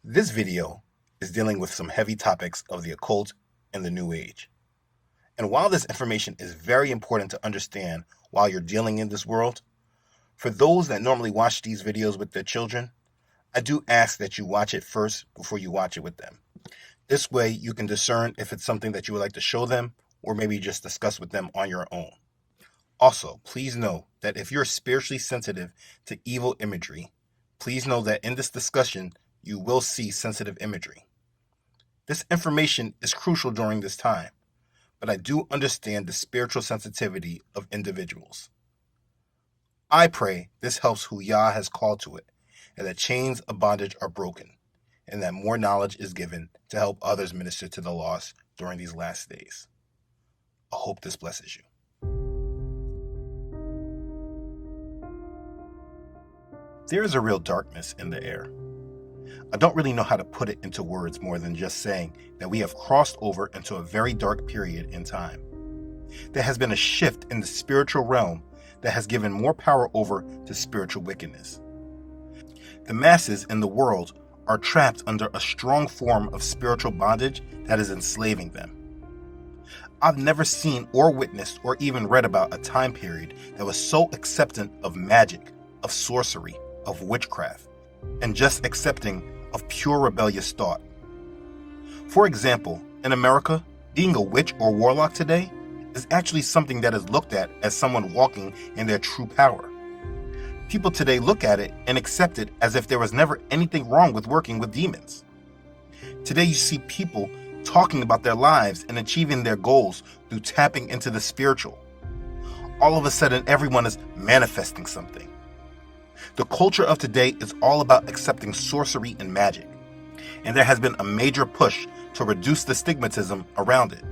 This video is dealing with some heavy topics of the occult and the New Age. And while this information is very important to understand while you're dealing in this world, for those that normally watch these videos with their children, I do ask that you watch it first before you watch it with them. This way you can discern if it's something that you would like to show them or maybe just discuss with them on your own. Also, please know that if you're spiritually sensitive to evil imagery, please know that in this discussion, you will see sensitive imagery. This information is crucial during this time, but I do understand the spiritual sensitivity of individuals. I pray this helps who Yah has called to it, and that chains of bondage are broken, and that more knowledge is given to help others minister to the lost during these last days. I hope this blesses you. There is a real darkness in the air. I don't really know how to put it into words more than just saying that we have crossed over into a very dark period in time. There has been a shift in the spiritual realm that has given more power over to spiritual wickedness. The masses in the world are trapped under a strong form of spiritual bondage that is enslaving them. I've never seen or witnessed or even read about a time period that was so acceptant of magic, of sorcery, of witchcraft, and just accepting of pure rebellious thought. For example, in America, being a witch or warlock today is actually something that is looked at as someone walking in their true power. People today look at it and accept it as if there was never anything wrong with working with demons. Today you see people talking about their lives and achieving their goals through tapping into the spiritual. All of a sudden, everyone is manifesting something. The culture of today is all about accepting sorcery and magic, and there has been a major push to reduce the stigmatism around it.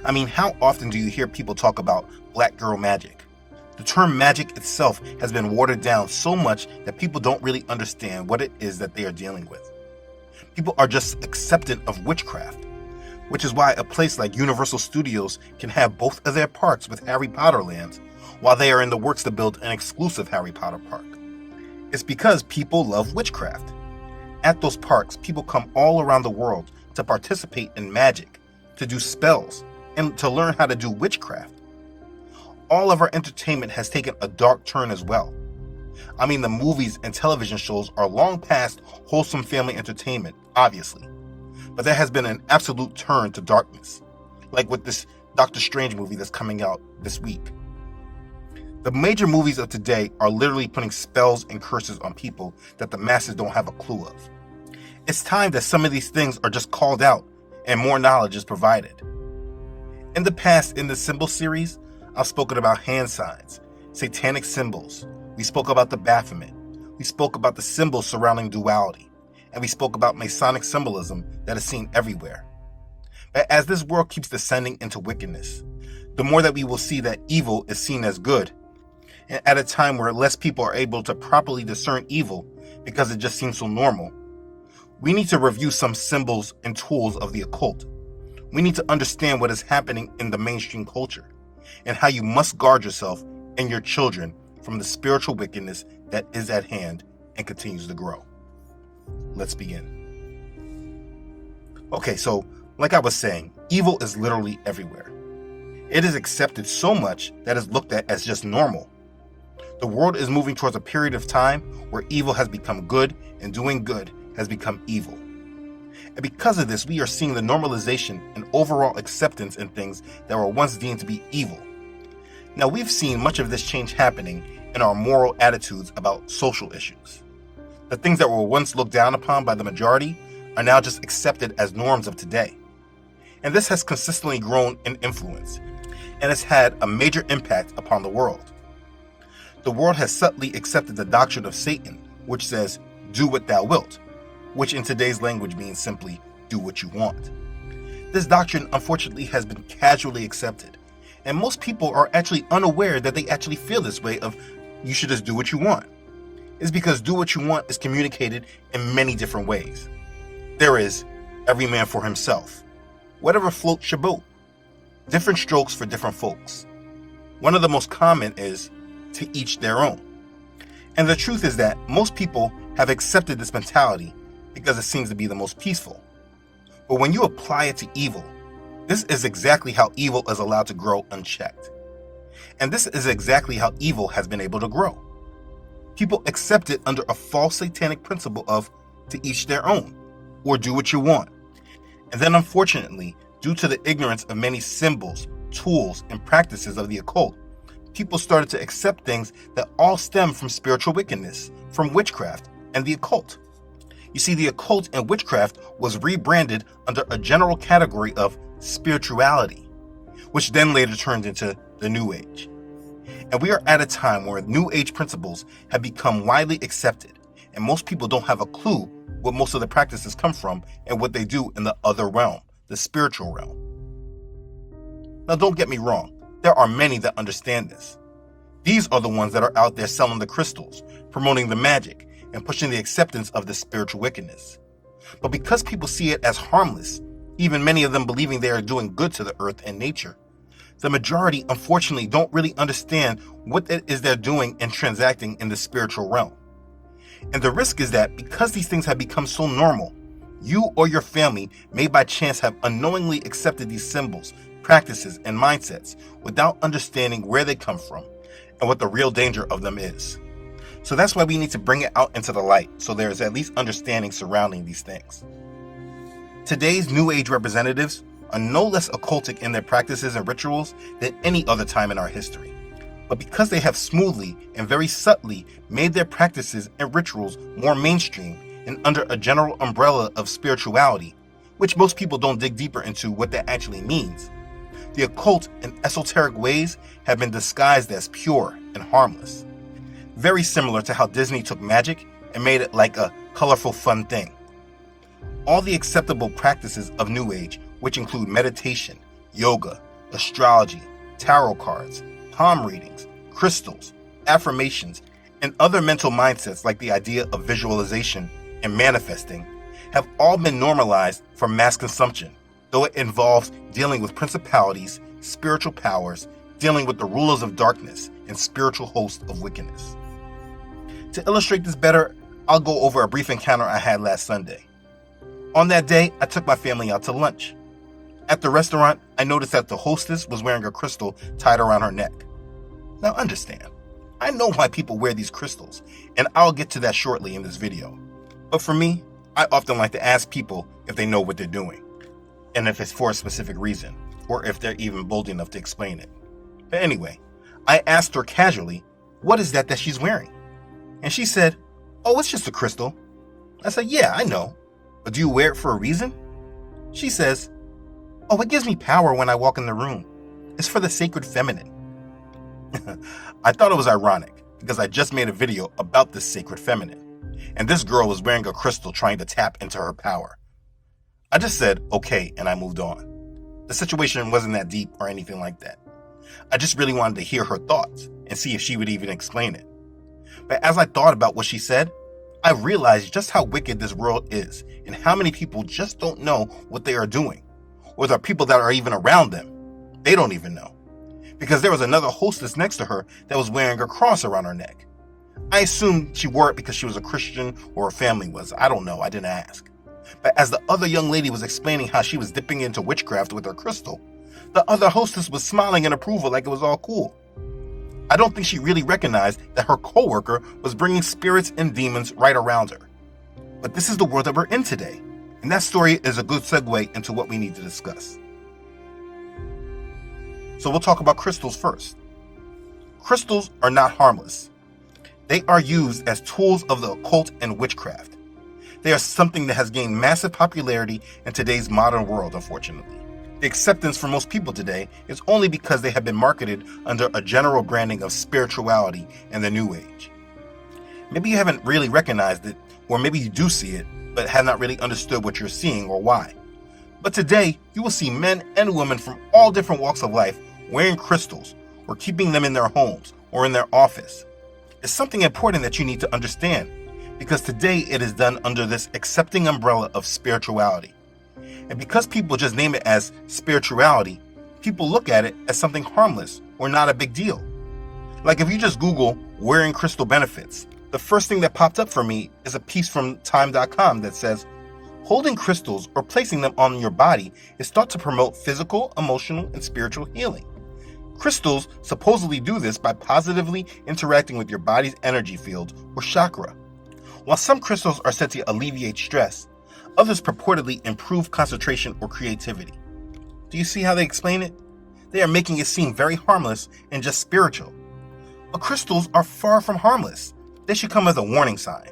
I mean, how often do you hear people talk about black girl magic? The term magic itself has been watered down so much that people don't really understand what it is that they are dealing with. People are just acceptant of witchcraft, which is why a place like Universal Studios can have both of their parks with Harry Potter lands, while they are in the works to build an exclusive Harry Potter park. It's because people love witchcraft. At those parks, people come all around the world to participate in magic, to do spells, and to learn how to do witchcraft. All of our entertainment has taken a dark turn as well. I mean, the movies and television shows are long past wholesome family entertainment, obviously. But there has been an absolute turn to darkness, like with this Doctor Strange movie that's coming out this week. The major movies of today are literally putting spells and curses on people that the masses don't have a clue of. It's time that some of these things are just called out and more knowledge is provided. In the past, in the symbol series, I've spoken about hand signs, satanic symbols. We spoke about the Baphomet. We spoke about the symbols surrounding duality. And we spoke about Masonic symbolism that is seen everywhere. But as this world keeps descending into wickedness, the more that we will see that evil is seen as good, and at a time where less people are able to properly discern evil because it just seems so normal, we need to review some symbols and tools of the occult. We need to understand what is happening in the mainstream culture and how you must guard yourself and your children from the spiritual wickedness that is at hand and continues to grow. Let's begin. Okay, so like I was saying, evil is literally everywhere. It is accepted so much that it's looked at as just normal. The world is moving towards a period of time where evil has become good and doing good has become evil. And because of this, we are seeing the normalization and overall acceptance in things that were once deemed to be evil. Now, we've seen much of this change happening in our moral attitudes about social issues. The things that were once looked down upon by the majority are now just accepted as norms of today. And this has consistently grown in influence and has had a major impact upon the world. The world has subtly accepted the doctrine of Satan, which says, do what thou wilt, which in today's language means simply, do what you want. This doctrine, unfortunately, has been casually accepted, and most people are actually unaware that they actually feel this way of, you should just do what you want. It's because do what you want is communicated in many different ways. There is every man for himself. Whatever floats your boat. Different strokes for different folks. One of the most common is to each their own. And the truth is that most people have accepted this mentality because it seems to be the most peaceful. But when you apply it to evil, this is exactly how evil is allowed to grow unchecked. And this is exactly how evil has been able to grow. People accept it under a false satanic principle of to each their own, or do what you want. And then unfortunately, due to the ignorance of many symbols, tools, and practices of the occult, people started to accept things that all stem from spiritual wickedness, from witchcraft, and the occult. You see, the occult and witchcraft was rebranded under a general category of spirituality, which then later turned into the New Age. And we are at a time where New Age principles have become widely accepted, and most people don't have a clue what most of the practices come from and what they do in the other realm, the spiritual realm. Now, don't get me wrong, there are many that understand this. These are the ones that are out there selling the crystals, promoting the magic, and pushing the acceptance of this spiritual wickedness. But because people see it as harmless, even many of them believing they are doing good to the earth and nature, the majority unfortunately don't really understand what it is they're doing and transacting in the spiritual realm. And the risk is that because these things have become so normal, you or your family may by chance have unknowingly accepted these symbols, practices, and mindsets without understanding where they come from and what the real danger of them is. So that's why we need to bring it out into the light so there is at least understanding surrounding these things. Today's New Age representatives are no less occultic in their practices and rituals than any other time in our history. But because they have smoothly and very subtly made their practices and rituals more mainstream and under a general umbrella of spirituality, which most people don't dig deeper into what that actually means, the occult and esoteric ways have been disguised as pure and harmless. Very similar to how Disney took magic and made it like a colorful, fun thing. All the acceptable practices of New Age, which include meditation, yoga, astrology, tarot cards, palm readings, crystals, affirmations, and other mental mindsets like the idea of visualization and manifesting, have all been normalized for mass consumption, though it involves dealing with principalities, spiritual powers, dealing with the rulers of darkness, and spiritual hosts of wickedness. To illustrate this better, I'll go over a brief encounter I had last Sunday. On that day, I took my family out to lunch. At the restaurant, I noticed that the hostess was wearing a crystal tied around her neck. Now understand, I know why people wear these crystals, and I'll get to that shortly in this video. But for me, I often like to ask people if they know what they're doing, and if it's for a specific reason, or if they're even bold enough to explain it. But anyway, I asked her casually, what is that she's wearing? And she said, oh, it's just a crystal. I said, yeah, I know. But do you wear it for a reason? She says, oh, it gives me power when I walk in the room. It's for the sacred feminine. I thought it was ironic because I just made a video about this sacred feminine. And this girl was wearing a crystal trying to tap into her power. I just said, okay, and I moved on. The situation wasn't that deep or anything like that. I just really wanted to hear her thoughts and see if she would even explain it. But as I thought about what she said, I realized just how wicked this world is and how many people just don't know what they are doing, or the people that are even around them. They don't even know. Because there was another hostess next to her that was wearing a cross around her neck. I assumed she wore it because she was a Christian or her family was. I don't know. I didn't ask. But as the other young lady was explaining how she was dipping into witchcraft with her crystal, the other hostess was smiling in approval like it was all cool. I don't think she really recognized that her coworker was bringing spirits and demons right around her. But this is the world that we're in today, and that story is a good segue into what we need to discuss. So we'll talk about crystals first. Crystals are not harmless. They are used as tools of the occult and witchcraft. They are something that has gained massive popularity in today's modern world, unfortunately. The acceptance for most people today is only because they have been marketed under a general branding of spirituality and the New Age. Maybe you haven't really recognized it, or maybe you do see it, but have not really understood what you're seeing or why. But today, you will see men and women from all different walks of life wearing crystals or keeping them in their homes or in their office. It's something important that you need to understand, because today it is done under this accepting umbrella of spirituality. And because people just name it as spirituality, people look at it as something harmless or not a big deal. Like if you just Google wearing crystal benefits, The first thing that popped up for me is a piece from time.com that says, holding crystals or placing them on your body is thought to promote physical, emotional, and spiritual healing. Crystals supposedly do this by positively interacting with your body's energy field or chakra. While some crystals are said to alleviate stress, others purportedly improve concentration or creativity. Do you see how they explain it? They are making it seem very harmless and just spiritual. But crystals are far from harmless. They should come as a warning sign.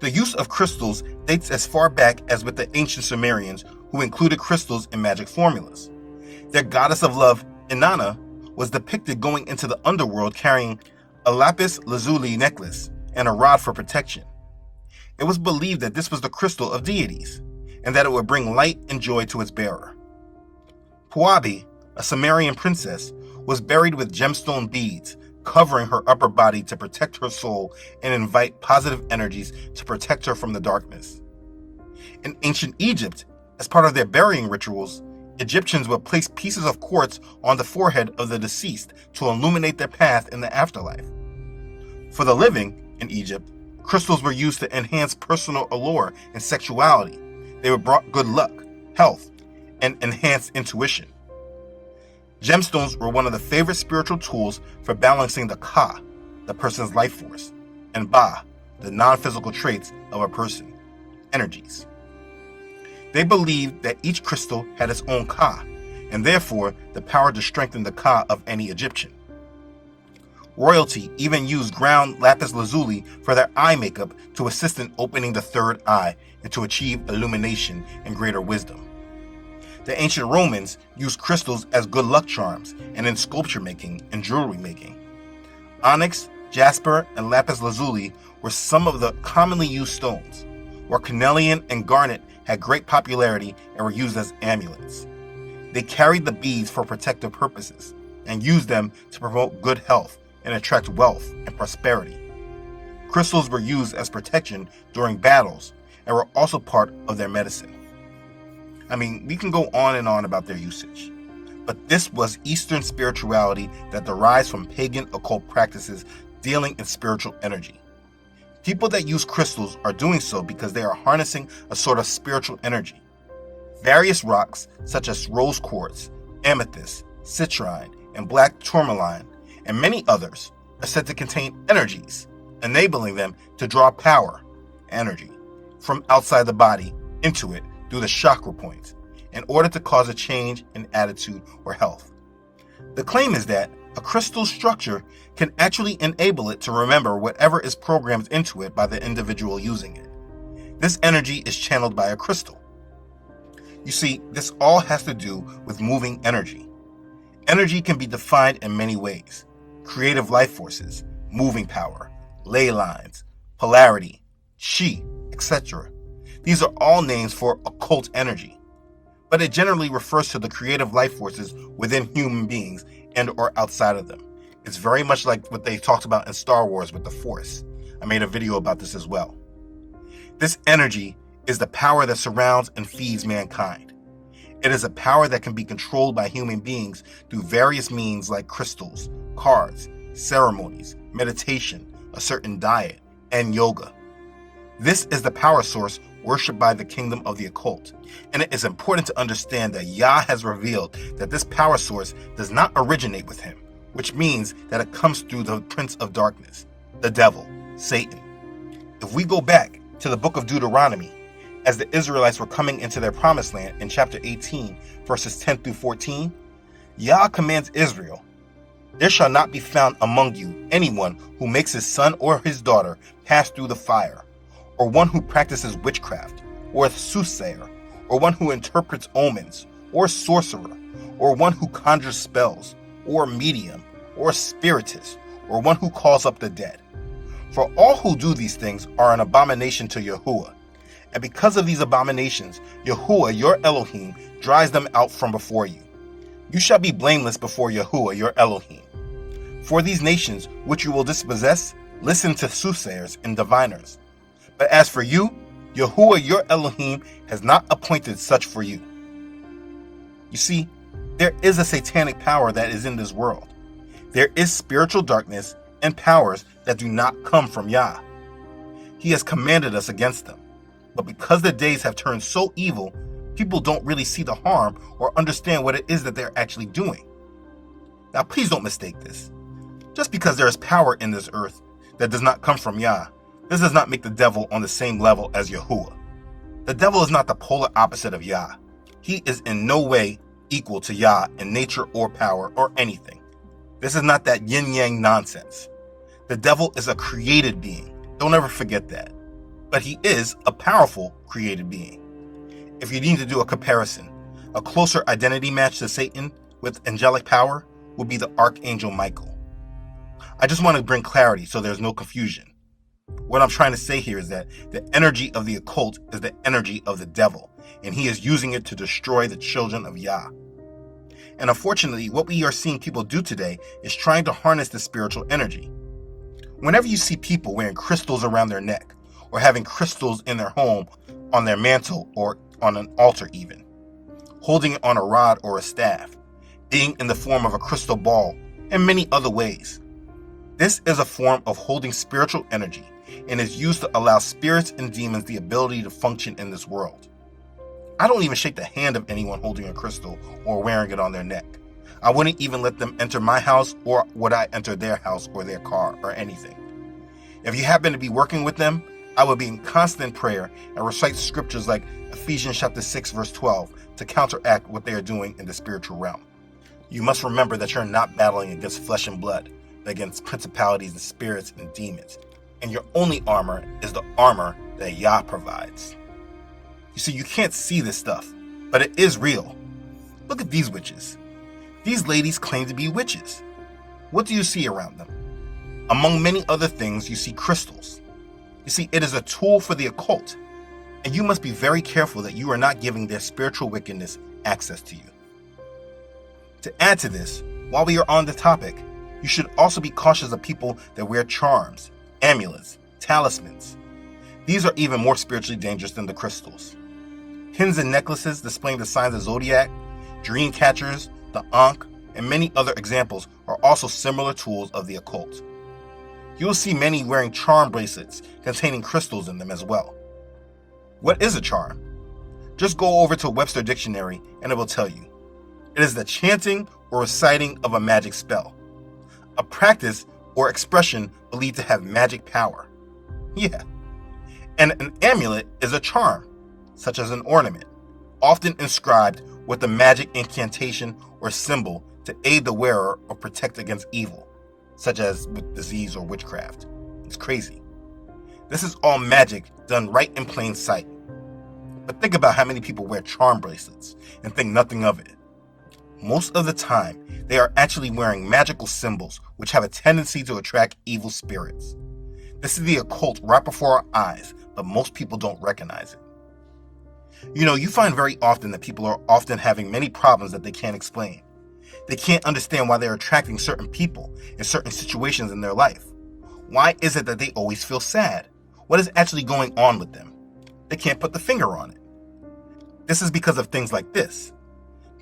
The use of crystals dates as far back as with the ancient Sumerians, who included crystals in magic formulas. Their goddess of love, Inanna, was depicted going into the underworld carrying a lapis lazuli necklace and a rod for protection. It was believed that this was the crystal of deities, and that it would bring light and joy to its bearer. Puabi, a Sumerian princess, was buried with gemstone beads, covering her upper body to protect her soul and invite positive energies to protect her from the darkness. In ancient Egypt, as part of their burying rituals, Egyptians would place pieces of quartz on the forehead of the deceased to illuminate their path in the afterlife. For the living, in Egypt, crystals were used to enhance personal allure and sexuality. They were brought good luck, health, and enhanced intuition. Gemstones were one of the favorite spiritual tools for balancing the Ka, the person's life force, and Ba, the non-physical traits of a person, energies. They believed that each crystal had its own Ka, and therefore the power to strengthen the Ka of any Egyptian. Royalty even used ground lapis lazuli for their eye makeup to assist in opening the third eye and to achieve illumination and greater wisdom. The ancient Romans used crystals as good luck charms and in sculpture making and jewelry making. Onyx, jasper, and lapis lazuli were some of the commonly used stones, while carnelian and garnet had great popularity and were used as amulets. They carried the beads for protective purposes and used them to promote good health and attract wealth and prosperity. Crystals were used as protection during battles and were also part of their medicine. I mean, we can go on and on about their usage, but this was Eastern spirituality that derives from pagan occult practices dealing in spiritual energy. People that use crystals are doing so because they are harnessing a sort of spiritual energy. Various rocks, such as rose quartz, amethyst, citrine, and black tourmaline, and many others, are said to contain energies, enabling them to draw power, energy, from outside the body into it through the chakra points in order to cause a change in attitude or health. The claim is that a crystal structure can actually enable it to remember whatever is programmed into it by the individual using it. This energy is channeled by a crystal. You see, this all has to do with moving energy. Energy can be defined in many ways: creative life forces, moving power, ley lines, polarity, chi, etc. These are all names for occult energy, but it generally refers to the creative life forces within human beings and or outside of them. It's very much like what they talked about in Star Wars with the Force. I made a video about this as well. This energy is the power that surrounds and feeds mankind. It is a power that can be controlled by human beings through various means like crystals, cards, ceremonies, meditation, a certain diet, and yoga. This is the power source worshipped by the kingdom of the occult, and it is important to understand that Yah has revealed that this power source does not originate with him, which means that it comes through the prince of darkness, the devil, Satan. If we go back to the book of Deuteronomy, as the Israelites were coming into their promised land in chapter 18, verses 10 through 14, Yah commands Israel, "There shall not be found among you anyone who makes his son or his daughter pass through the fire, or one who practices witchcraft, or a soothsayer, or one who interprets omens, or sorcerer, or one who conjures spells, or medium, or spiritist, or one who calls up the dead. For all who do these things are an abomination to Yahuwah. And because of these abominations, Yahuwah, your Elohim, drives them out from before you. You shall be blameless before Yahuwah, your Elohim. For these nations which you will dispossess, listen to soothsayers and diviners. But as for you, Yahuwah your Elohim has not appointed such for you." You see, there is a satanic power that is in this world. There is spiritual darkness and powers that do not come from Yah. He has commanded us against them. But because the days have turned so evil, people don't really see the harm or understand what it is that they're actually doing. Now, please don't mistake this. Just because there is power in this earth that does not come from Yah, this does not make the devil on the same level as Yahuwah. The devil is not the polar opposite of Yah. He is in no way equal to Yah in nature or power or anything. This is not that yin-yang nonsense. The devil is a created being. Don't ever forget that. But he is a powerful created being. If you need to do a comparison, a closer identity match to Satan with angelic power would be the Archangel Michael. I just want to bring clarity so there's no confusion. What I'm trying to say here is that the energy of the occult is the energy of the devil, and he is using it to destroy the children of Yah. And unfortunately, what we are seeing people do today is trying to harness the spiritual energy. Whenever you see people wearing crystals around their neck, or having crystals in their home, on their mantle, or on an altar even, holding it on a rod or a staff, being in the form of a crystal ball, and many other ways, this is a form of holding spiritual energy and is used to allow spirits and demons the ability to function in this world. I don't even shake the hand of anyone holding a crystal or wearing it on their neck. I wouldn't even let them enter my house, or would I enter their house or their car or anything. If you happen to be working with them, I would be in constant prayer and recite scriptures like Ephesians chapter 6 verse 12 to counteract what they are doing in the spiritual realm. You must remember that you're not battling against flesh and blood, but against principalities and spirits and demons. And your only armor is the armor that Yah provides. You see, you can't see this stuff, but it is real. Look at these witches. These ladies claim to be witches. What do you see around them? Among many other things, you see crystals. You see, it is a tool for the occult, and you must be very careful that you are not giving their spiritual wickedness access to you. To add to this, while we are on the topic, you should also be cautious of people that wear charms, amulets, talismans. These are even more spiritually dangerous than the crystals. Pins and necklaces displaying the signs of zodiac, dream catchers, the Ankh, and many other examples are also similar tools of the occult. You will see many wearing charm bracelets containing crystals in them as well. What is a charm? Just go over to Webster Dictionary and it will tell you. It is the chanting or reciting of a magic spell, a practice or expression believed to have magic power. Yeah. And an amulet is a charm, such as an ornament, often inscribed with a magic incantation or symbol to aid the wearer or protect against evil, such as with disease or witchcraft. It's crazy. This is all magic done right in plain sight. But think about how many people wear charm bracelets and think nothing of it. Most of the time, they are actually wearing magical symbols which have a tendency to attract evil spirits. This is the occult right before our eyes, but most people don't recognize it. You find very often that people are often having many problems that they can't explain. They can't understand why they're attracting certain people in certain situations in their life. Why is it that they always feel sad? What is actually going on with them? They can't put the finger on it. This is because of things like this.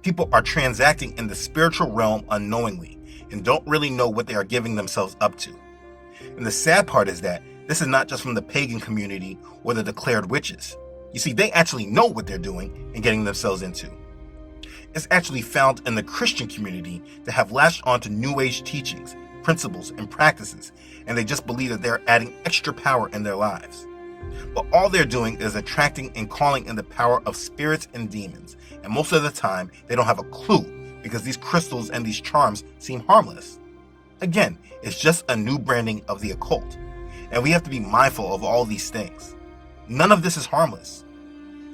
People are transacting in the spiritual realm unknowingly and don't really know what they are giving themselves up to. And the sad part is that this is not just from the pagan community or the declared witches. You see, they actually know what they're doing and getting themselves into. It's actually found in the Christian community that have latched on to New Age teachings, principles, and practices, and they just believe that they're adding extra power in their lives. But all they're doing is attracting and calling in the power of spirits and demons, and most of the time, they don't have a clue because these crystals and these charms seem harmless. Again, it's just a new branding of the occult, and we have to be mindful of all these things. None of this is harmless.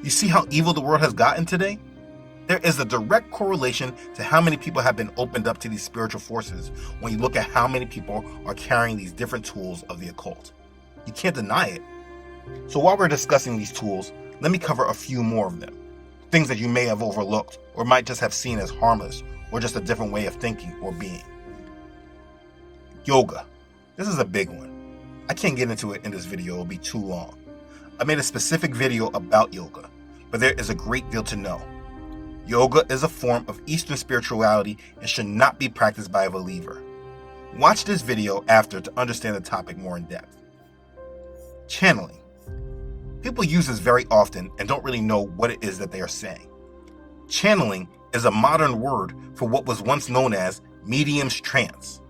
You see how evil the world has gotten today? There is a direct correlation to how many people have been opened up to these spiritual forces when you look at how many people are carrying these different tools of the occult. You can't deny it. So while we're discussing these tools, let me cover a few more of them. Things that you may have overlooked or might just have seen as harmless or just a different way of thinking or being. Yoga. This is a big one. I can't get into it in this video, it'll be too long. I made a specific video about yoga, but there is a great deal to know. Yoga is a form of Eastern spirituality and should not be practiced by a believer. Watch this video after to understand the topic more in depth. Channeling. People use this very often and don't really know what it is that they are saying. Channeling is a modern word for what was once known as medium's trance.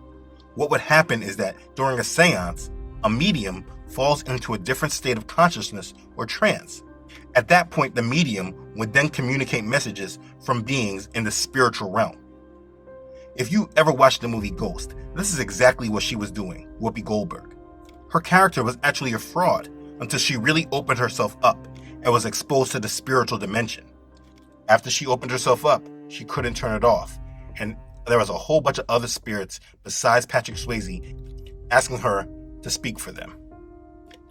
What would happen is that during a seance, a medium falls into a different state of consciousness or trance. At that point, the medium would then communicate messages from beings in the spiritual realm. If you ever watched the movie Ghost, this is exactly what she was doing, Whoopi Goldberg. Her character was actually a fraud until she really opened herself up and was exposed to the spiritual dimension. After she opened herself up, she couldn't turn it off, and there was a whole bunch of other spirits besides Patrick Swayze asking her to speak for them.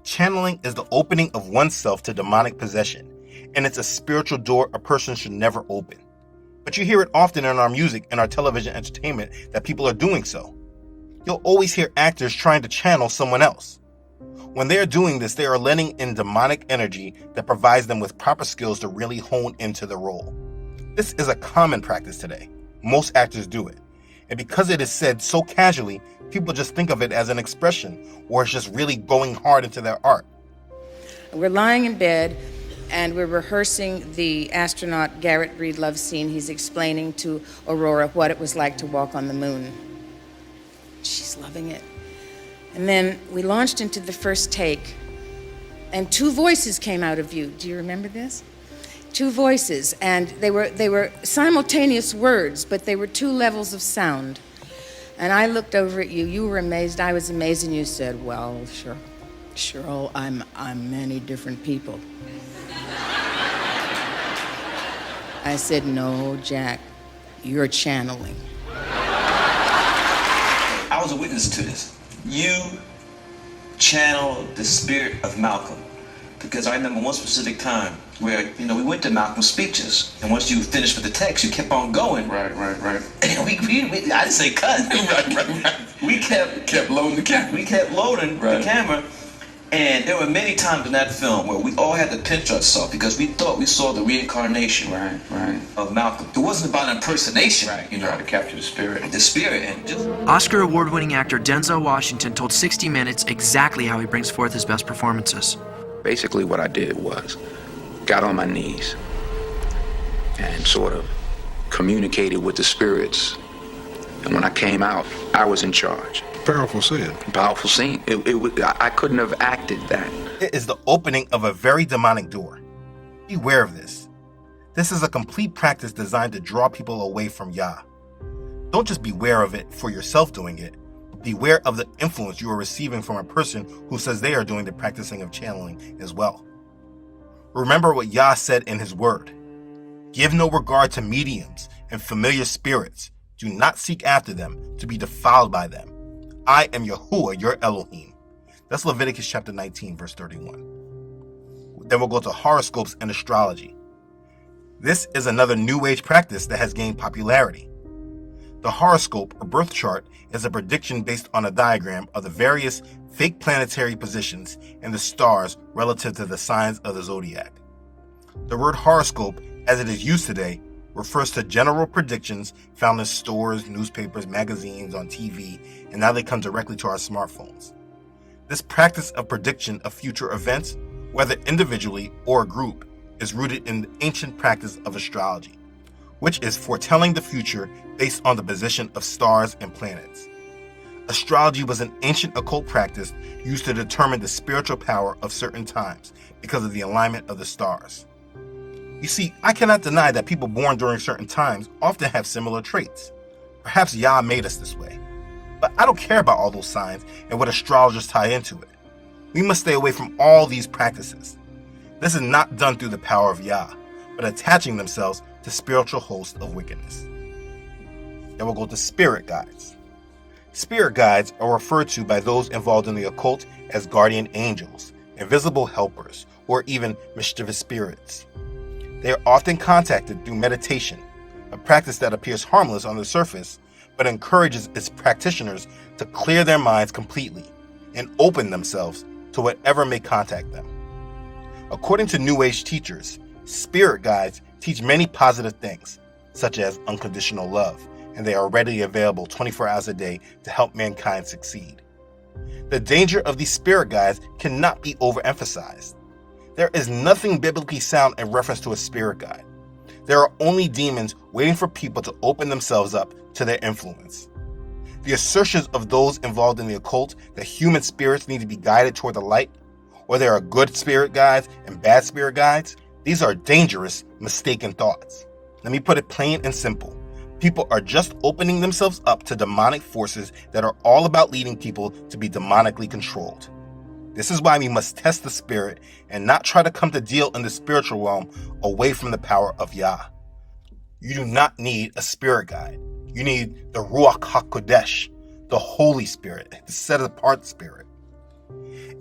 Channeling is the opening of oneself to demonic possession, and it's a spiritual door a person should never open. But you hear it often in our music and our television entertainment that people are doing so. You'll always hear actors trying to channel someone else. When they are doing this, they are letting in demonic energy that provides them with proper skills to really hone into the role. This is a common practice today. Most actors do it. And because it is said so casually, people just think of it as an expression, or it's just really going hard into their art. We're lying in bed and we're rehearsing the astronaut Garrett Breedlove scene. He's explaining to Aurora what it was like to walk on the moon. She's loving it. And then we launched into the first take, and two voices came out of you. Do you remember this? Two voices, and they were simultaneous words, but they were two levels of sound. And I looked over at you. You were amazed. I was amazed, and you said, "Well, sure, I'm many different people." I said, "No, Jack, you're channeling." I was a witness to this. You channeled the spirit of Malcolm, because I remember one specific time where, we went to Malcolm's speeches, and once you finished with the text, you kept on going. Right. And we I didn't say cut. right. We kept loading the camera. We kept loading the camera, and there were many times in that film where we all had to pinch ourselves because we thought we saw the reincarnation of Malcolm. It wasn't about impersonation, Try to capture the spirit. And just... Oscar award-winning actor Denzel Washington told 60 Minutes exactly how he brings forth his best performances. Basically what I did was got on my knees and sort of communicated with the spirits. And when I came out, I was in charge. Powerful scene. Powerful scene. I couldn't have acted that. It is the opening of a very demonic door. Beware of this. This is a complete practice designed to draw people away from Yah. Don't just beware of it for yourself doing it, but beware of the influence you are receiving from a person who says they are doing the practicing of channeling as well. Remember what Yah said in his word. Give no regard to mediums and familiar spirits. Do not seek after them to be defiled by them. I am Yahuwah, your Elohim. That's Leviticus chapter 19, verse 31. Then we'll go to horoscopes and astrology. This is another New Age practice that has gained popularity. The horoscope, or birth chart, is a prediction based on a diagram of the various fake planetary positions and the stars relative to the signs of the zodiac. The word horoscope, as it is used today, refers to general predictions found in stores, newspapers, magazines, on TV, and now they come directly to our smartphones. This practice of prediction of future events, whether individually or a group, is rooted in the ancient practice of astrology, which is foretelling the future based on the position of stars and planets. Astrology was an ancient occult practice used to determine the spiritual power of certain times because of the alignment of the stars. You see, I cannot deny that people born during certain times often have similar traits. Perhaps Yah made us this way. But I don't care about all those signs and what astrologers tie into it. We must stay away from all these practices. This is not done through the power of Yah, but attaching themselves to spiritual hosts of wickedness. Then we'll go to spirit guides. Spirit guides are referred to by those involved in the occult as guardian angels, invisible helpers, or even mischievous spirits. They are often contacted through meditation, a practice that appears harmless on the surface, but encourages its practitioners to clear their minds completely and open themselves to whatever may contact them. According to New Age teachers, spirit guides teach many positive things, such as unconditional love, and they are readily available 24 hours a day to help mankind succeed. The danger of these spirit guides cannot be overemphasized. There is nothing biblically sound in reference to a spirit guide. There are only demons waiting for people to open themselves up to their influence. The assertions of those involved in the occult that human spirits need to be guided toward the light, or there are good spirit guides and bad spirit guides, these are dangerous, mistaken thoughts. Let me put it plain and simple. People are just opening themselves up to demonic forces that are all about leading people to be demonically controlled. This is why we must test the spirit and not try to come to deal in the spiritual realm away from the power of Yah. You do not need a spirit guide. You need the Ruach HaKodesh, the Holy Spirit, the set-apart spirit.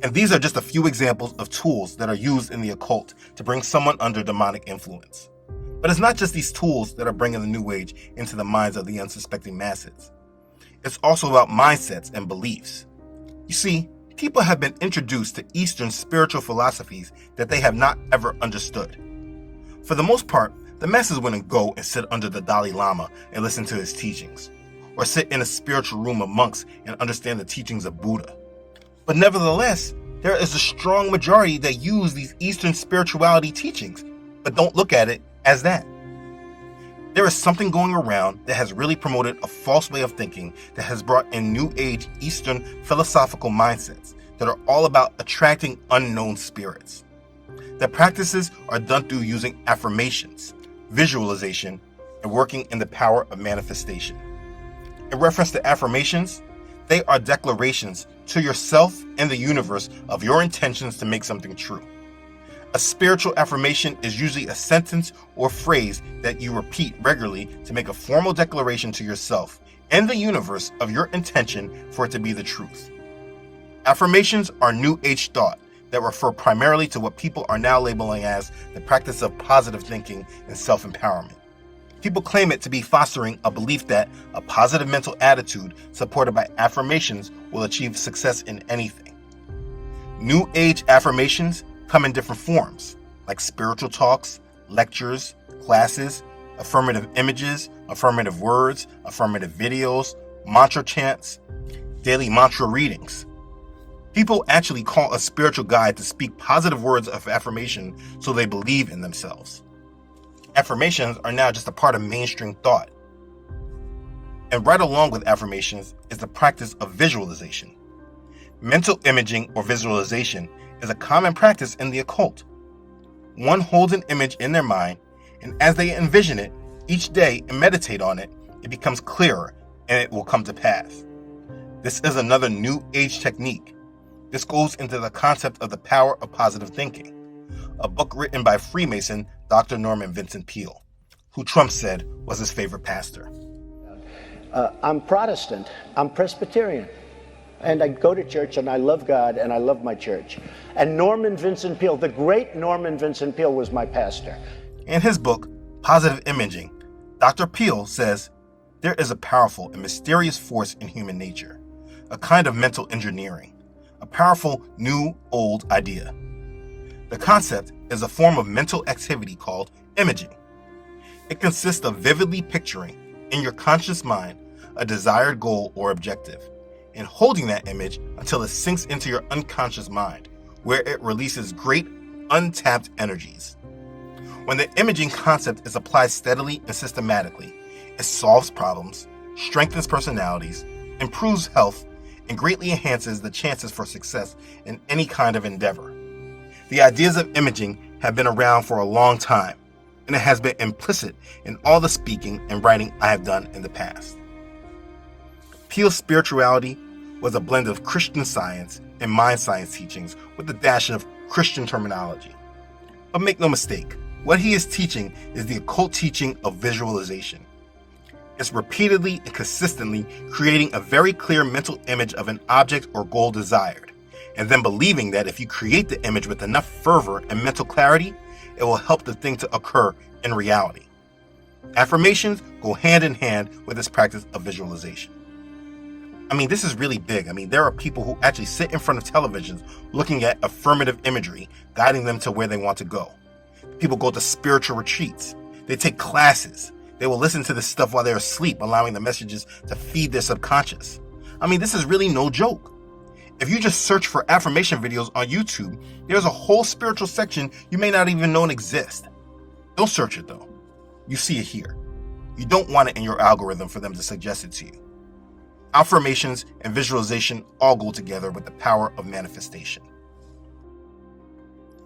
And these are just a few examples of tools that are used in the occult to bring someone under demonic influence. But it's not just these tools that are bringing the New Age into the minds of the unsuspecting masses. It's also about mindsets and beliefs. You see, people have been introduced to Eastern spiritual philosophies that they have not ever understood. For the most part, the masses wouldn't go and sit under the Dalai Lama and listen to his teachings, or sit in a spiritual room of monks and understand the teachings of Buddha. But nevertheless, there is a strong majority that use these Eastern spirituality teachings, but don't look at it as that. There is something going around that has really promoted a false way of thinking that has brought in New Age Eastern philosophical mindsets that are all about attracting unknown spirits. The practices are done through using affirmations, visualization, and working in the power of manifestation. In reference to affirmations, they are declarations to yourself and the universe of your intentions to make something true. A spiritual affirmation is usually a sentence or phrase that you repeat regularly to make a formal declaration to yourself and the universe of your intention for it to be the truth. Affirmations are New Age thought that refer primarily to what people are now labeling as the practice of positive thinking and self-empowerment. People claim it to be fostering a belief that a positive mental attitude supported by affirmations will achieve success in anything. New Age affirmations come in different forms, like spiritual talks, lectures, classes, affirmative images, affirmative words, affirmative videos, mantra chants, daily mantra readings. People actually call a spiritual guide to speak positive words of affirmation so they believe in themselves. Affirmations are now just a part of mainstream thought. And right along with affirmations is the practice of visualization. Mental imaging or visualization is a common practice in the occult. One holds an image in their mind, and as they envision it each day and meditate on it, it becomes clearer and it will come to pass. This is another New Age technique. This goes into the concept of the power of positive thinking, a book written by Freemason Dr. Norman Vincent Peale, who Trump said was his favorite pastor. I'm Protestant, I'm Presbyterian, and I go to church and I love God and I love my church. And Norman Vincent Peale, the great Norman Vincent Peale, was my pastor. In his book, Positive Imaging, Dr. Peale says, there is a powerful and mysterious force in human nature, a kind of mental engineering, a powerful new old idea. The concept is a form of mental activity called imaging. It consists of vividly picturing in your conscious mind a desired goal or objective, and holding that image until it sinks into your unconscious mind, where it releases great untapped energies. When the imaging concept is applied steadily and systematically, it solves problems, strengthens personalities, improves health, and greatly enhances the chances for success in any kind of endeavor. The ideas of imaging have been around for a long time, and it has been implicit in all the speaking and writing I have done in the past. Peale's spirituality was a blend of Christian science and mind science teachings with a dash of Christian terminology. But make no mistake, what he is teaching is the occult teaching of visualization. It's repeatedly and consistently creating a very clear mental image of an object or goal desired, and then believing that if you create the image with enough fervor and mental clarity, it will help the thing to occur in reality. Affirmations go hand in hand with this practice of visualization. This is really big. There are people who actually sit in front of televisions looking at affirmative imagery, guiding them to where they want to go. People go to spiritual retreats. They take classes. They will listen to this stuff while they're asleep, allowing the messages to feed their subconscious. This is really no joke. If you just search for affirmation videos on YouTube, there's a whole spiritual section you may not even know exists. Don't search it though. You see it here. You don't want it in your algorithm for them to suggest it to you. Affirmations and visualization all go together with the power of manifestation.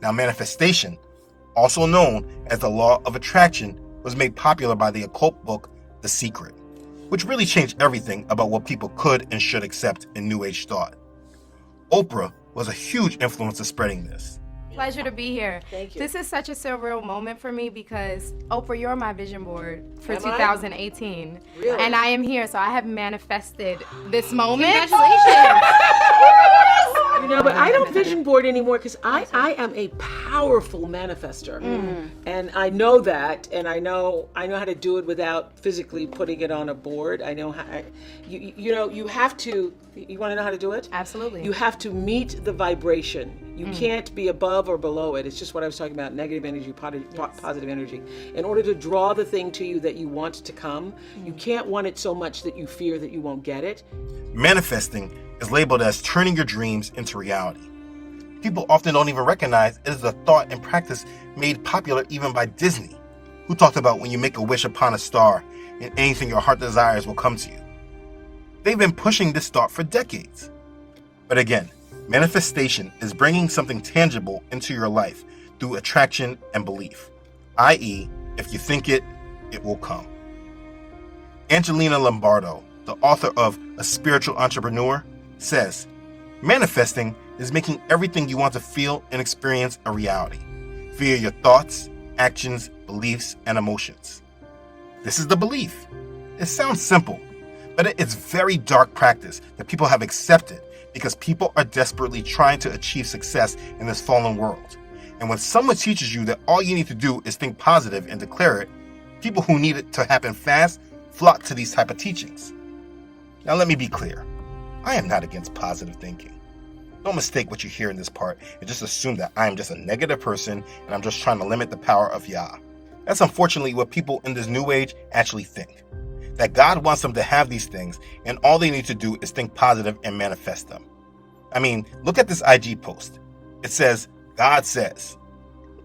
Now, manifestation, also known as the law of attraction, was made popular by the occult book, The Secret, which really changed everything about what people could and should accept in New Age thought. Oprah was a huge influence in spreading this. Pleasure to be here. Thank you. This is such a surreal moment for me because, Oprah, you're my vision board for Am I? 2018. Really? And I am here, so I have manifested this moment. Congratulations. You know, but I don't vision board anymore because I am a powerful manifester, and I know that, and I know how to do it without physically putting it on a board. I know how. You know, you have to. You want to know how to do it? Absolutely. You have to meet the vibration. You can't be above or below it. It's just what I was talking about: negative energy, positive energy. In order to draw the thing to you that you want to come, you can't want it so much that you fear that you won't get it. Manifesting is labeled as turning your dreams into reality. People often don't even recognize it is a thought and practice made popular even by Disney, who talked about when you make a wish upon a star and anything your heart desires will come to you. They've been pushing this thought for decades. But again, manifestation is bringing something tangible into your life through attraction and belief, i.e., if you think it, it will come. Angelina Lombardo, the author of A Spiritual Entrepreneur, says, manifesting is making everything you want to feel and experience a reality via your thoughts, actions, beliefs, and emotions. This is the belief. It sounds simple, but it's very dark practice that people have accepted because people are desperately trying to achieve success in this fallen world. And when someone teaches you that all you need to do is think positive and declare it, people who need it to happen fast flock to these type of teachings. Now let me be clear. I am not against positive thinking. Don't mistake what you hear in this part and just assume that I am just a negative person and I'm just trying to limit the power of Yah. That's unfortunately what people in this new age actually think. That God wants them to have these things and all they need to do is think positive and manifest them. I mean, look at this IG post. It says, God says.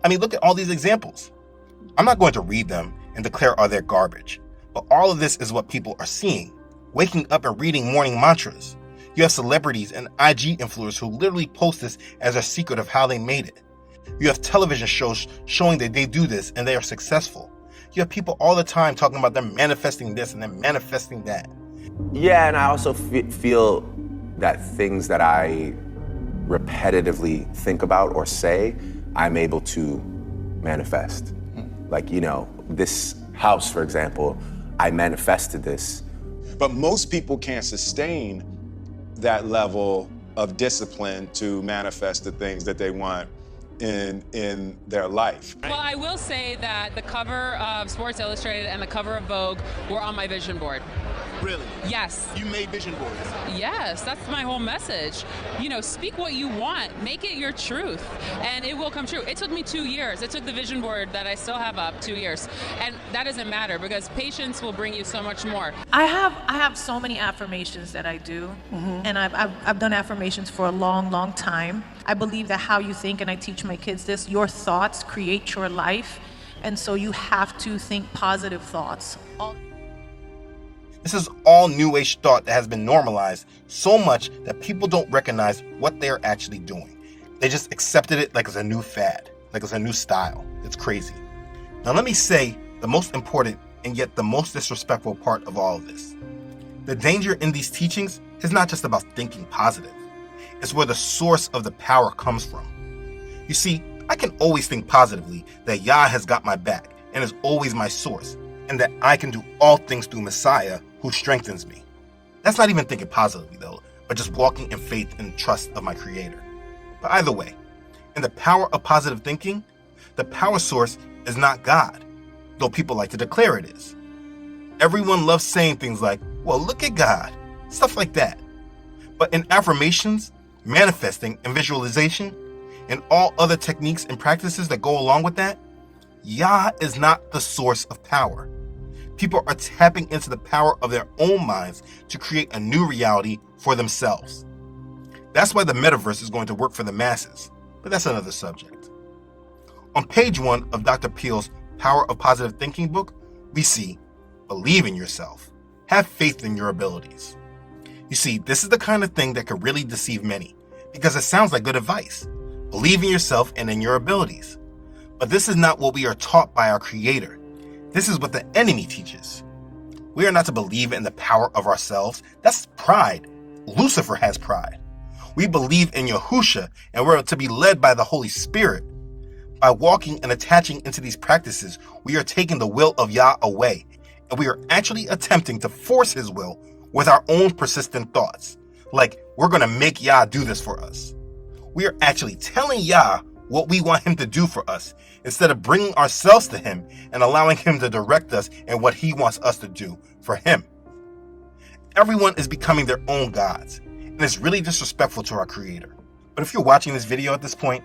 I mean, look at all these examples. I'm not going to read them and declare are they garbage, but all of this is what people are seeing. Waking up and reading morning mantras. You have celebrities and IG influencers who literally post this as a secret of how they made it. You have television shows showing that they do this and they are successful. You have people all the time talking about them manifesting this and then manifesting that. Yeah, and I also feel that things that I repetitively think about or say, I'm able to manifest. Like, you know, this house, for example, I manifested this. But most people can't sustain that level of discipline to manifest the things that they want in their life. Well, I will say that the cover of Sports Illustrated and the cover of Vogue were on my vision board. Really? Yes. You made vision boards? Yes, that's my whole message. You know, speak what you want, make it your truth, and it will come true. It took me 2 years. It took the vision board that I still have up 2 years. And that doesn't matter because patience will bring you so much more. I have so many affirmations that I do, and I've done affirmations for a long time. I believe that how you think, and I teach my kids this, your thoughts create your life, and so you have to think positive thoughts. This is all New Age thought that has been normalized so much that people don't recognize what they're actually doing. They just accepted it like it's a new fad, like it's a new style. It's crazy. Now let me say the most important and yet the most disrespectful part of all of this. The danger in these teachings is not just about thinking positive. It's where the source of the power comes from. You see, I can always think positively that Yah has got my back and is always my source, and that I can do all things through Messiah who strengthens me. That's not even thinking positively though, but just walking in faith and trust of my Creator. But either way, in the power of positive thinking, the power source is not God, though people like to declare it is. Everyone loves saying things like, well, look at God, stuff like that. But in affirmations, manifesting, and visualization, and all other techniques and practices that go along with that, Yah is not the source of power. People are tapping into the power of their own minds to create a new reality for themselves. That's why the metaverse is going to work for the masses, but that's another subject. On page 1 of Dr. Peel's Power of Positive Thinking book, we see, believe in yourself, have faith in your abilities. You see, this is the kind of thing that could really deceive many, because it sounds like good advice. Believe in yourself and in your abilities. But this is not what we are taught by our Creator. This is what the enemy teaches. We are not to believe in the power of ourselves. That's pride. Lucifer has pride. We believe in Yahusha, and we're to be led by the Holy Spirit. By walking and attaching into these practices, we are taking the will of Yah away, and we are actually attempting to force his will with our own persistent thoughts. Like, we're going to make Yah do this for us. We are actually telling Yah what we want him to do for us, instead of bringing ourselves to him and allowing him to direct us in what he wants us to do for him. Everyone is becoming their own gods, and it's really disrespectful to our Creator. But if you're watching this video at this point,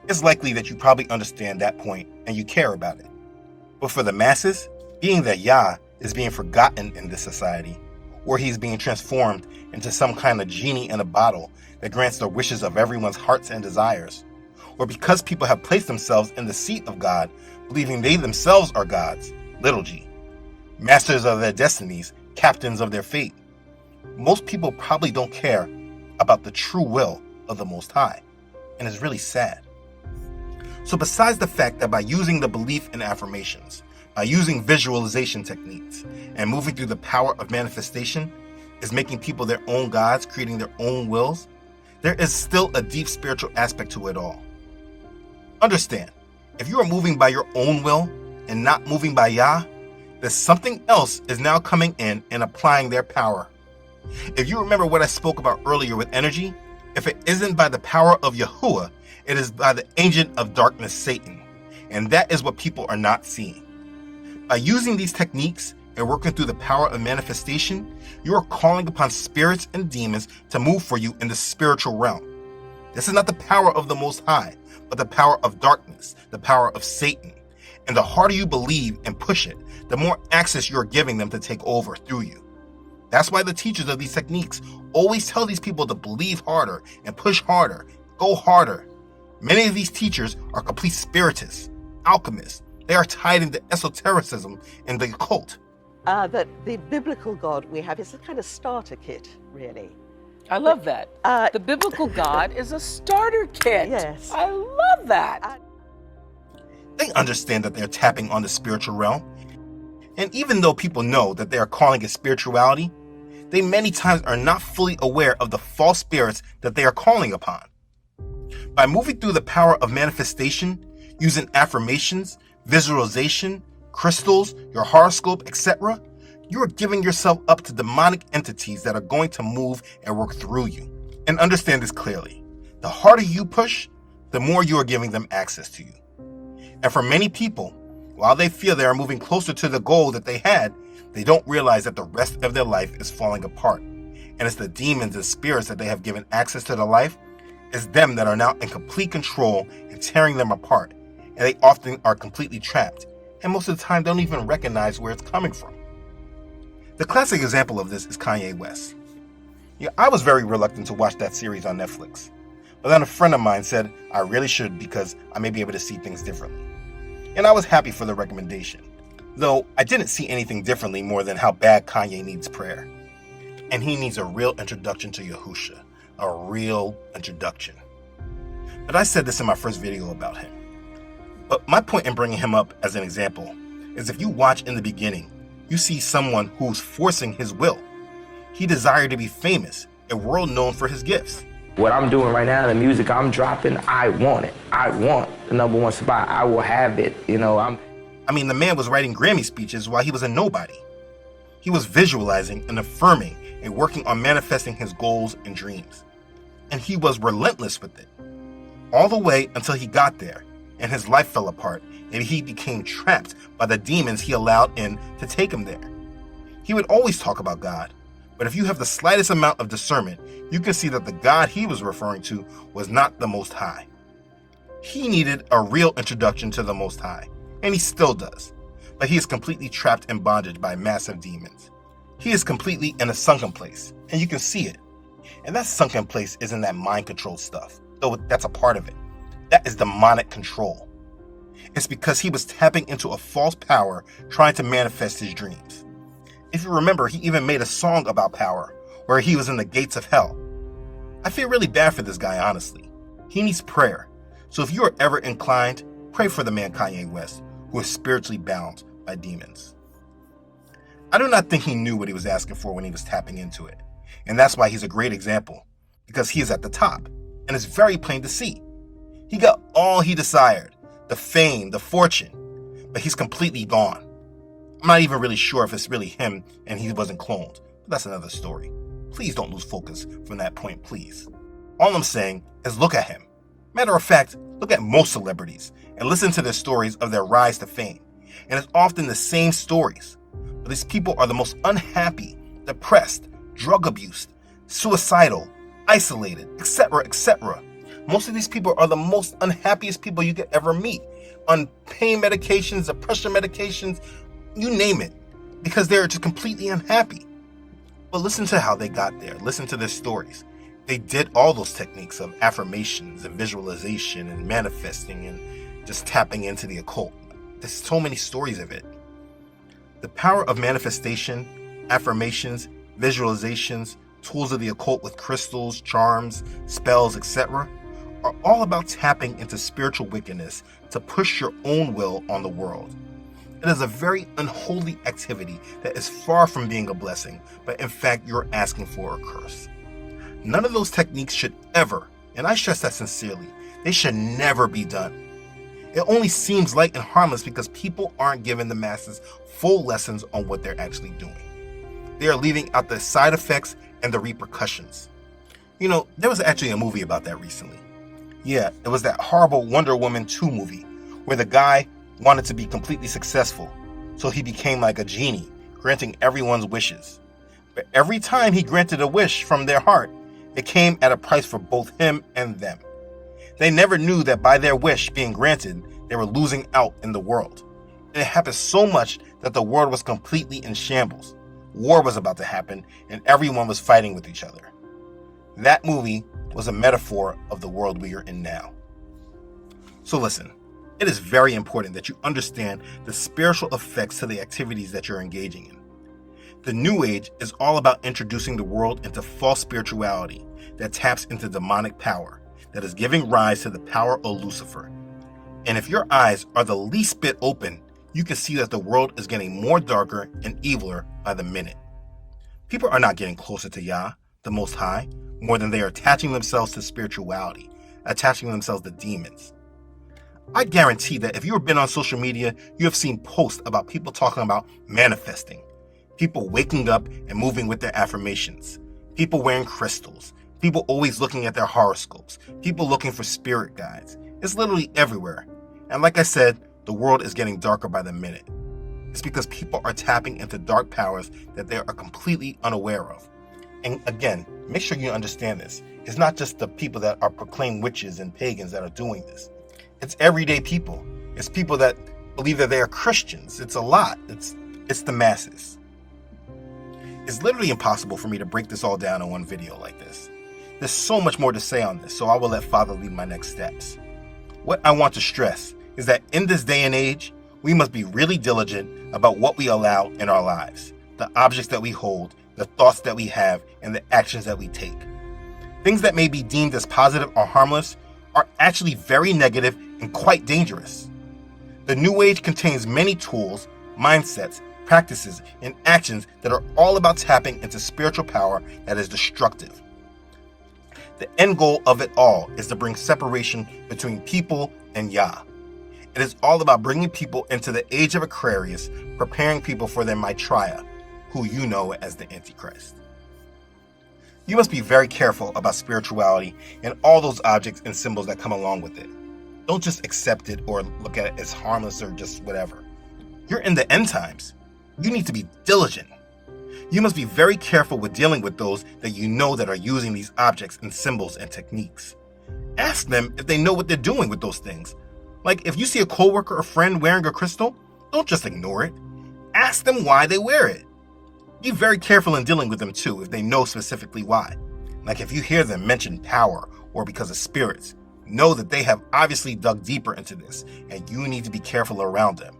it's likely that you probably understand that point and you care about it. But for the masses, being that Yah is being forgotten in this society, or he's being transformed into some kind of genie in a bottle that grants the wishes of everyone's hearts and desires, or because people have placed themselves in the seat of God, believing they themselves are gods, little g, masters of their destinies, captains of their fate, most people probably don't care about the true will of the Most High, and it's really sad. So besides the fact that by using the belief in affirmations, by using visualization techniques, and moving through the power of manifestation is making people their own gods, creating their own wills, there is still a deep spiritual aspect to it all. Understand, if you are moving by your own will and not moving by Yah, then something else is now coming in and applying their power. If you remember what I spoke about earlier with energy, if it isn't by the power of Yahuwah, it is by the agent of darkness, Satan. And that is what people are not seeing. By using these techniques and working through the power of manifestation, you are calling upon spirits and demons to move for you in the spiritual realm. This is not the power of the Most High, but the power of darkness, the power of Satan. And the harder you believe and push it, the more access you are giving them to take over through you. That's why the teachers of these techniques always tell these people to believe harder and push harder, go harder. Many of these teachers are complete spiritists, alchemists. They are tied into esotericism and the occult. That the biblical God we have is a kind of starter kit, really. I love that. The biblical God is a starter kit. Yes. I love that. They understand that they're tapping on the spiritual realm. And even though people know that they are calling it spirituality, they many times are not fully aware of the false spirits that they are calling upon. By moving through the power of manifestation, using affirmations, visualization, crystals, your horoscope, etc., you are giving yourself up to demonic entities that are going to move and work through you. And understand this clearly. The harder you push, the more you are giving them access to you. And for many people, while they feel they are moving closer to the goal that they had, they don't realize that the rest of their life is falling apart. And it's the demons and spirits that they have given access to their life, it's them that are now in complete control and tearing them apart. And they often are completely trapped. And most of the time don't even recognize where it's coming from. The classic example of this is Kanye West. Yeah, I was very reluctant to watch that series on Netflix. But then a friend of mine said I really should because I may be able to see things differently. And I was happy for the recommendation. Though I didn't see anything differently more than how bad Kanye needs prayer. And he needs a real introduction to Yahusha. A real introduction. But I said this in my first video about him. But my point in bringing him up as an example is if you watch in the beginning, you see someone who's forcing his will. He desired to be famous, a world known for his gifts. What I'm doing right now, the music I'm dropping, I want it. I want the #1 spot. I will have it. I mean, the man was writing Grammy speeches while he was a nobody. He was visualizing and affirming and working on manifesting his goals and dreams. And he was relentless with it. All the way until he got there and his life fell apart and he became trapped by the demons he allowed in to take him there. He would always talk about God, but if you have the slightest amount of discernment, you can see that the God he was referring to was not the Most High. He needed a real introduction to the Most High, and he still does, but he is completely trapped in bondage by massive demons. He is completely in a sunken place, and you can see it. And that sunken place isn't that mind control stuff, though that's a part of it. That is demonic control. It's because he was tapping into a false power trying to manifest his dreams. If you remember, he even made a song about power, where he was in the gates of hell. I feel really bad for this guy, honestly. He needs prayer. So if you are ever inclined, pray for the man Kanye West, who is spiritually bound by demons. I do not think he knew what he was asking for when he was tapping into it. And that's why he's a great example, because he is at the top, and it's very plain to see. He got all he desired, the fame, the fortune, but he's completely gone. I'm not even really sure if it's really him and he wasn't cloned, but that's another story. Please don't lose focus from that point, please. All I'm saying is look at him. Matter of fact, look at most celebrities and listen to their stories of their rise to fame. And it's often the same stories. But these people are the most unhappy, depressed, drug abused, suicidal, isolated, etc., etc. Most of these people are the most unhappiest people you could ever meet, on pain medications, depression medications, you name it, because they're just completely unhappy. But listen to how they got there. Listen to their stories. They did all those techniques of affirmations and visualization and manifesting and just tapping into the occult. There's so many stories of it. The power of manifestation, affirmations, visualizations, tools of the occult with crystals, charms, spells, etc., are all about tapping into spiritual wickedness to push your own will on the world. It is a very unholy activity that is far from being a blessing, but in fact you're asking for a curse. None of those techniques should ever, and I stress that sincerely, they should never be done. It only seems light and harmless because people aren't giving the masses full lessons on what they're actually doing. They are leaving out the side effects and the repercussions. You know, there was actually a movie about that recently. Yeah, it was that horrible Wonder Woman 2 movie where the guy wanted to be completely successful, so he became like a genie, granting everyone's wishes. But every time he granted a wish from their heart, it came at a price for both him and them. They never knew that by their wish being granted, they were losing out in the world. And it happened so much that the world was completely in shambles. War was about to happen, and everyone was fighting with each other. That movie was a metaphor of the world we are in now. So listen, it is very important that you understand the spiritual effects to the activities that you're engaging in. The New Age is all about introducing the world into false spirituality that taps into demonic power, that is giving rise to the power of Lucifer. And if your eyes are the least bit open, you can see that the world is getting more darker and eviler by the minute. People are not getting closer to Yah, the Most High, more than they are attaching themselves to spirituality, attaching themselves to demons. I guarantee that if you have been on social media, you have seen posts about people talking about manifesting, people waking up and moving with their affirmations, people wearing crystals, people always looking at their horoscopes, people looking for spirit guides. It's literally everywhere. And like I said, the world is getting darker by the minute. It's because people are tapping into dark powers that they are completely unaware of. And again, make sure you understand this. It's not just the people that are proclaimed witches and pagans that are doing this. It's everyday people. It's people that believe that they are Christians. It's a lot. It's the masses. It's literally impossible for me to break this all down in one video like this. There's so much more to say on this, so I will let Father lead my next steps. What I want to stress is that in this day and age, we must be really diligent about what we allow in our lives, the objects that we hold, the thoughts that we have, and the actions that we take. Things that may be deemed as positive or harmless are actually very negative and quite dangerous. The New Age contains many tools, mindsets, practices, and actions that are all about tapping into spiritual power that is destructive. The end goal of it all is to bring separation between people and Yah. It is all about bringing people into the age of Aquarius, preparing people for their Maitreya, who you know as the Antichrist. You must be very careful about spirituality and all those objects and symbols that come along with it. Don't just accept it or look at it as harmless or just whatever. You're in the end times. You need to be diligent. You must be very careful with dealing with those that you know that are using these objects and symbols and techniques. Ask them if they know what they're doing with those things. Like if you see a coworker or friend wearing a crystal, don't just ignore it. Ask them why they wear it. Be very careful in dealing with them too if they know specifically why. Like if you hear them mention power or because of spirits, know that they have obviously dug deeper into this and you need to be careful around them.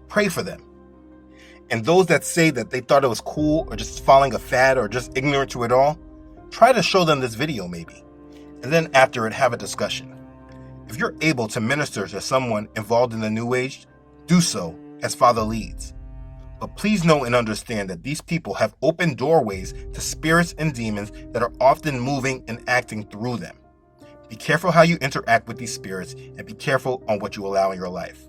Pray for them. And those that say that they thought it was cool or just following a fad or just ignorant to it all, try to show them this video maybe. And then after it, have a discussion. If you're able to minister to someone involved in the New Age, do so as Father leads. But please know and understand that these people have opened doorways to spirits and demons that are often moving and acting through them. Be careful how you interact with these spirits and be careful on what you allow in your life.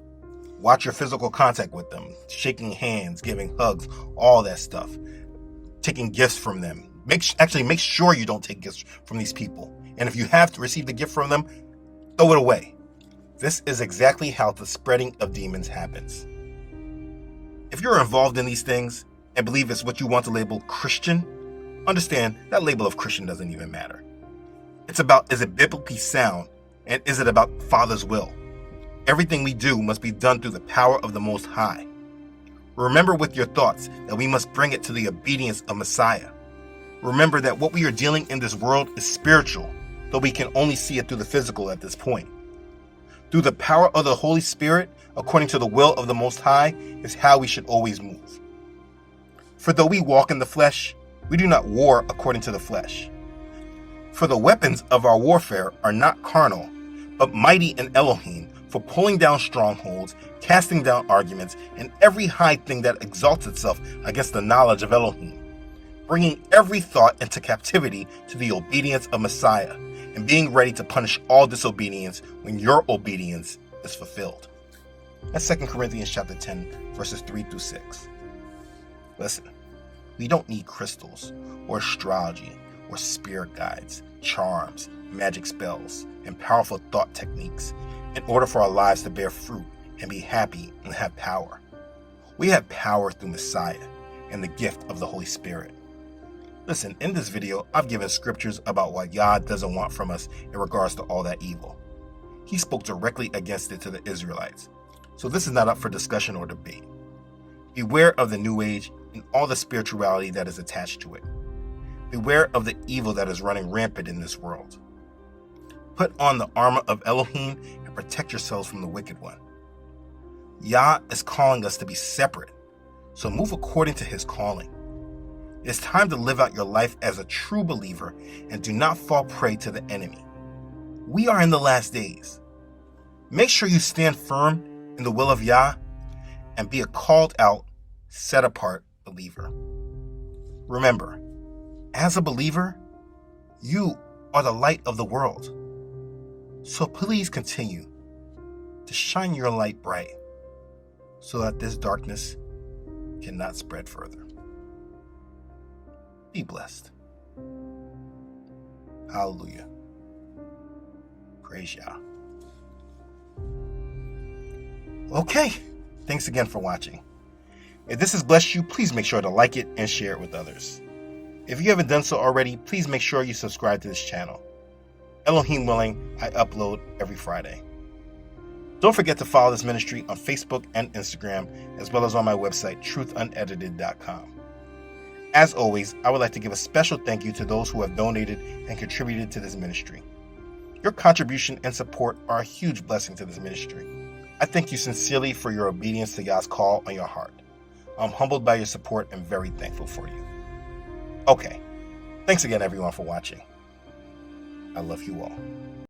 Watch your physical contact with them, shaking hands, giving hugs, all that stuff. Taking gifts from them. Make sure you don't take gifts from these people. And if you have to receive the gift from them, throw it away. This is exactly how the spreading of demons happens. If you're involved in these things and believe it's what you want to label Christian, understand that label of Christian doesn't even matter. It's about, is it biblically sound, and is it about Father's will? Everything we do must be done through the power of the Most High. Remember with your thoughts that we must bring it to the obedience of Messiah. Remember that what we are dealing in this world is spiritual, though we can only see it through the physical at this point. Through the power of the Holy Spirit, according to the will of the Most High, is how we should always move. For though we walk in the flesh, we do not war according to the flesh. For the weapons of our warfare are not carnal, but mighty in Elohim, for pulling down strongholds, casting down arguments, and every high thing that exalts itself against the knowledge of Elohim, bringing every thought into captivity to the obedience of Messiah, and being ready to punish all disobedience when your obedience is fulfilled. That's 2 Corinthians chapter 10, verses 3 through 6. Listen, we don't need crystals or astrology or spirit guides, charms, magic spells, and powerful thought techniques in order for our lives to bear fruit and be happy and have power. We have power through Messiah and the gift of the Holy Spirit. Listen, in this video, I've given scriptures about what Yah doesn't want from us in regards to all that evil. He spoke directly against it to the Israelites, so this is not up for discussion or debate. Beware of the New Age and all the spirituality that is attached to it. Beware of the evil that is running rampant in this world. Put on the armor of Elohim and protect yourselves from the wicked one. Yah is calling us to be separate, so move according to his calling. It's time to live out your life as a true believer and do not fall prey to the enemy. We are in the last days. Make sure you stand firm in the will of Yah and be a called out, set apart believer. Remember, as a believer, you are the light of the world. So please continue to shine your light bright so that this darkness cannot spread further. Be blessed. Hallelujah. Praise Yah. Okay, thanks again for watching. If this has blessed you, please make sure to like it and share it with others. If you haven't done so already, please make sure you subscribe to this channel. Elohim willing, I upload every Friday. Don't forget to follow this ministry on Facebook and Instagram, as well as on my website, truthunedited.com. As always, I would like to give a special thank you to those who have donated and contributed to this ministry. Your contribution and support are a huge blessing to this ministry. I thank you sincerely for your obedience to God's call on your heart. I'm humbled by your support and very thankful for you. Okay, thanks again everyone for watching. I love you all.